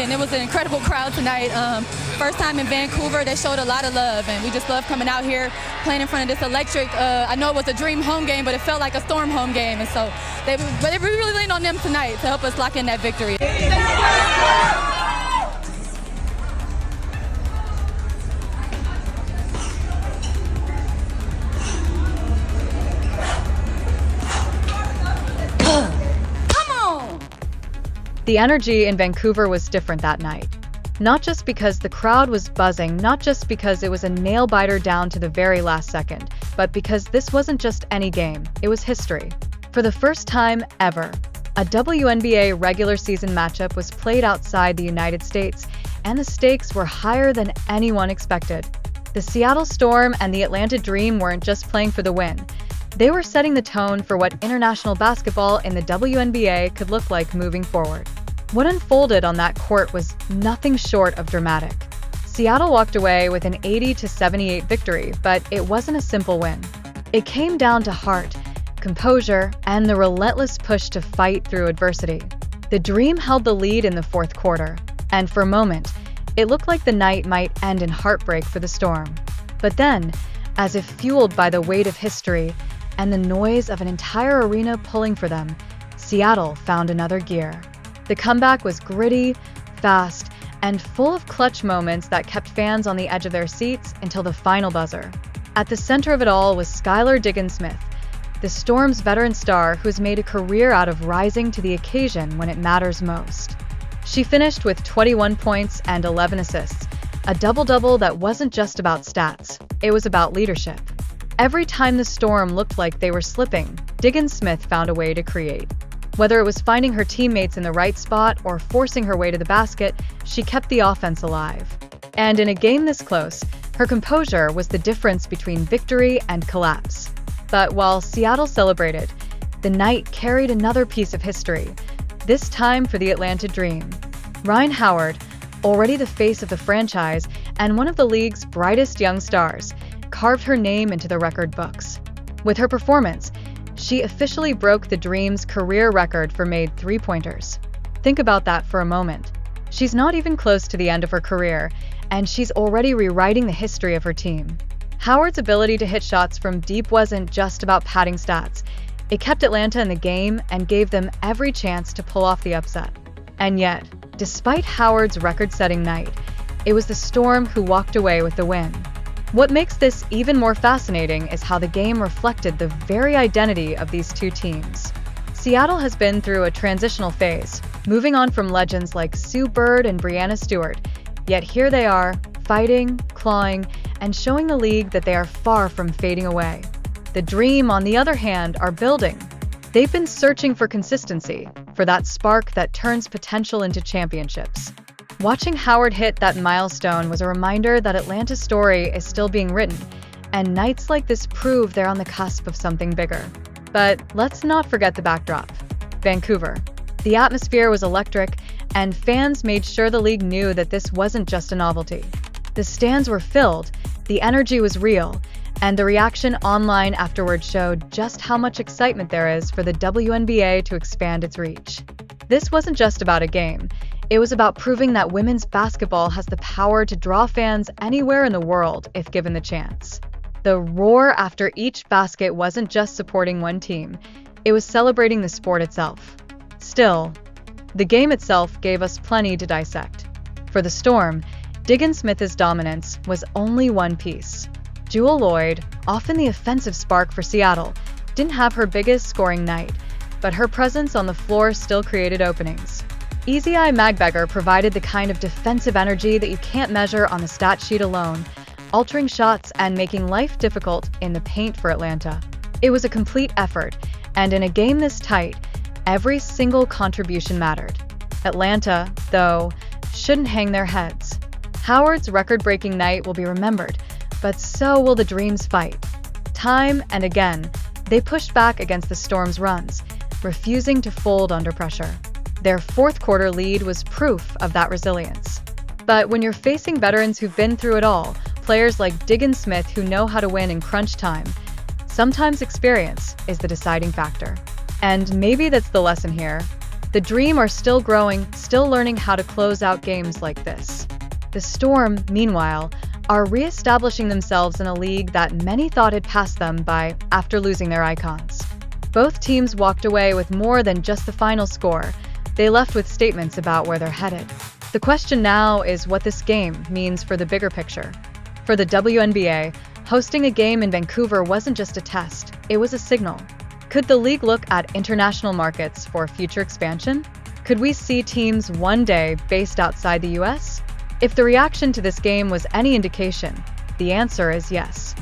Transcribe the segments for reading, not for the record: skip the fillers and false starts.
And it was an incredible crowd tonight. First time in Vancouver, they showed a lot of love, and we just love coming out here, playing in front of this electric, I know it was a dream home game, but it felt like a Storm home game, and so they really leaned on them tonight to help us lock in that victory. The energy in Vancouver was different that night. Not just because the crowd was buzzing, not just because it was a nail-biter down to the very last second, but because this wasn't just any game, it was history. For the first time ever, a WNBA regular season matchup was played outside the United States, and the stakes were higher than anyone expected. The Seattle Storm and the Atlanta Dream weren't just playing for the win. They were setting the tone for what international basketball in the WNBA could look like moving forward. What unfolded on that court was nothing short of dramatic. Seattle walked away with an 80-78 victory, but it wasn't a simple win. It came down to heart, composure, and the relentless push to fight through adversity. The Dream held the lead in the fourth quarter, and for a moment, it looked like the night might end in heartbreak for the Storm. But then, as if fueled by the weight of history and the noise of an entire arena pulling for them, Seattle found another gear. The comeback was gritty, fast, and full of clutch moments that kept fans on the edge of their seats until the final buzzer. At the center of it all was Skylar Diggins-Smith, the Storm's veteran star who's made a career out of rising to the occasion when it matters most. She finished with 21 points and 11 assists, a double-double that wasn't just about stats, it was about leadership. Every time the Storm looked like they were slipping, Diggins-Smith found a way to create. Whether it was finding her teammates in the right spot or forcing her way to the basket, she kept the offense alive. And in a game this close, her composure was the difference between victory and collapse. But while Seattle celebrated, the night carried another piece of history, this time for the Atlanta Dream. Rhyne Howard, already the face of the franchise and one of the league's brightest young stars, carved her name into the record books. With her performance, she officially broke the Dream's career record for made three-pointers. Think about that for a moment. She's not even close to the end of her career, and she's already rewriting the history of her team. Howard's ability to hit shots from deep wasn't just about padding stats. It kept Atlanta in the game and gave them every chance to pull off the upset. And yet, despite Howard's record-setting night, it was the Storm who walked away with the win. What makes this even more fascinating is how the game reflected the very identity of these two teams. Seattle has been through a transitional phase, moving on from legends like Sue Bird and Breanna Stewart, yet here they are, fighting, clawing, and showing the league that they are far from fading away. The Dream, on the other hand, are building. They've been searching for consistency, for that spark that turns potential into championships. Watching Howard hit that milestone was a reminder that Atlanta's story is still being written, and nights like this prove they're on the cusp of something bigger. But let's not forget the backdrop: Vancouver. The atmosphere was electric, and fans made sure the league knew that this wasn't just a novelty. The stands were filled, the energy was real, and the reaction online afterward showed just how much excitement there is for the WNBA to expand its reach. This wasn't just about a game. It was about proving that women's basketball has the power to draw fans anywhere in the world if given the chance. The roar after each basket wasn't just supporting one team, it was celebrating the sport itself. Still, the game itself gave us plenty to dissect. For the Storm, Diggins-Smith's dominance was only one piece. Jewell Loyd, often the offensive spark for Seattle, didn't have her biggest scoring night, but her presence on the floor still created openings. Easy Eye Magbegor provided the kind of defensive energy that you can't measure on the stat sheet alone, altering shots and making life difficult in the paint for Atlanta. It was a complete effort, and in a game this tight, every single contribution mattered. Atlanta, though, shouldn't hang their heads. Howard's record-breaking night will be remembered, but so will the Dream's fight. Time and again, they pushed back against the Storm's runs, refusing to fold under pressure. Their fourth quarter lead was proof of that resilience. But when you're facing veterans who've been through it all, players like Diggins-Smith who know how to win in crunch time, sometimes experience is the deciding factor. And maybe that's the lesson here. The Dream are still growing, still learning how to close out games like this. The Storm, meanwhile, are re-establishing themselves in a league that many thought had passed them by after losing their icons. Both teams walked away with more than just the final score. They left with statements about where they're headed. The question now is what this game means for the bigger picture. For the WNBA, hosting a game in Vancouver wasn't just a test, it was a signal. Could the league look at international markets for future expansion? Could we see teams one day based outside the US? If the reaction to this game was any indication, the answer is yes.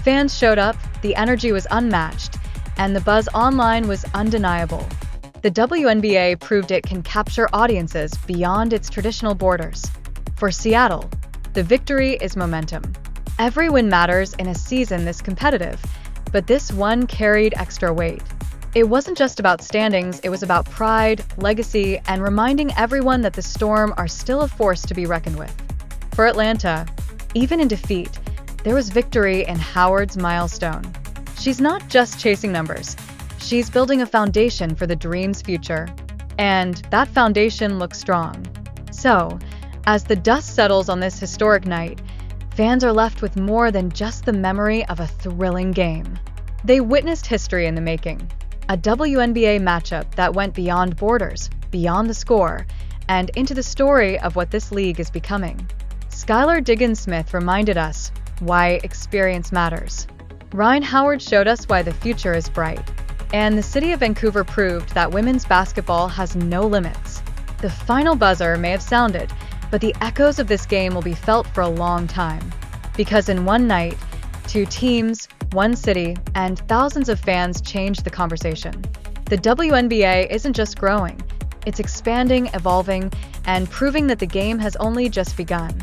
Fans showed up, the energy was unmatched, and the buzz online was undeniable. The WNBA proved it can capture audiences beyond its traditional borders. For Seattle, the victory is momentum. Every win matters in a season this competitive, but this one carried extra weight. It wasn't just about standings, it was about pride, legacy, and reminding everyone that the Storm are still a force to be reckoned with. For Atlanta, even in defeat, there was victory in Howard's milestone. She's not just chasing numbers, she's building a foundation for the Dream's future. And that foundation looks strong. So, as the dust settles on this historic night, fans are left with more than just the memory of a thrilling game. They witnessed history in the making. A WNBA matchup that went beyond borders, beyond the score, and into the story of what this league is becoming. Skylar Diggins-Smith reminded us why experience matters. Ryan Howard showed us why the future is bright. And the city of Vancouver proved that women's basketball has no limits. The final buzzer may have sounded, but the echoes of this game will be felt for a long time. Because in one night, two teams, one city, and thousands of fans changed the conversation. The WNBA isn't just growing, it's expanding, evolving, and proving that the game has only just begun.